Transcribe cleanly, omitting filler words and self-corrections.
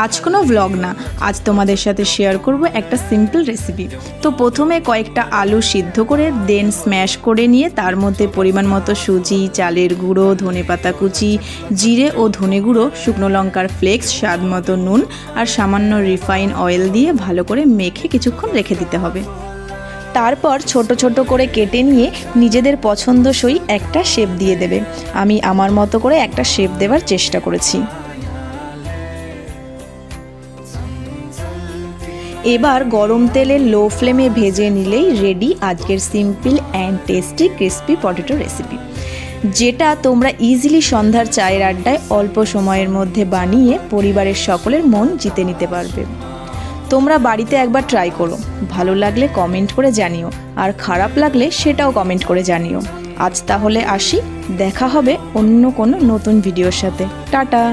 আজ কোনো ব্লগ না, আজ তোমাদের সাথে শেয়ার করব একটা সিম্পল রেসিপি। তো প্রথমে কয়েকটা আলু সিদ্ধ করে দেন স্ম্যাশ করে নিয়ে তার মধ্যে পরিমাণ মতো সুজি, চালের গুঁড়ো, ধনেপাতা কুচি, জিরে ও ধনে গুঁড়ো, শুকনো লঙ্কার ফ্লেক্স, স্বাদ মতো নুন আর সামান্য রিফাইন অয়েল দিয়ে ভালো করে মেখে কিছুক্ষণ রেখে দিতে হবে। তারপর ছোট ছোট করে কেটে নিয়ে নিজেদের পছন্দসই একটা শেপ দিয়ে দেবে। আমি আমার মতো করে একটা শেপ দেওয়ার চেষ্টা করেছি। এবার গরম তেলে লো ফ্লেমে ভেজে নিলেই রেডি আজকের simple and tasty crispy potato recipe, যেটা তোমরা ইজিলি সন্ধ্যার চায়ের আড্ডায় অল্প সময়ের মধ্যে বানিয়ে পরিবারের সকলের মন জিতে নিতে পারবে। তোমরা বাড়িতে একবার ট্রাই করো, ভালো লাগলে কমেন্ট করে জানিও, আর খারাপ লাগলে সেটাও কমেন্ট করে জানিও। আজ তাহলে আসি, দেখা হবে অন্য কোনো নতুন ভিডিওর সাথে। টাটা।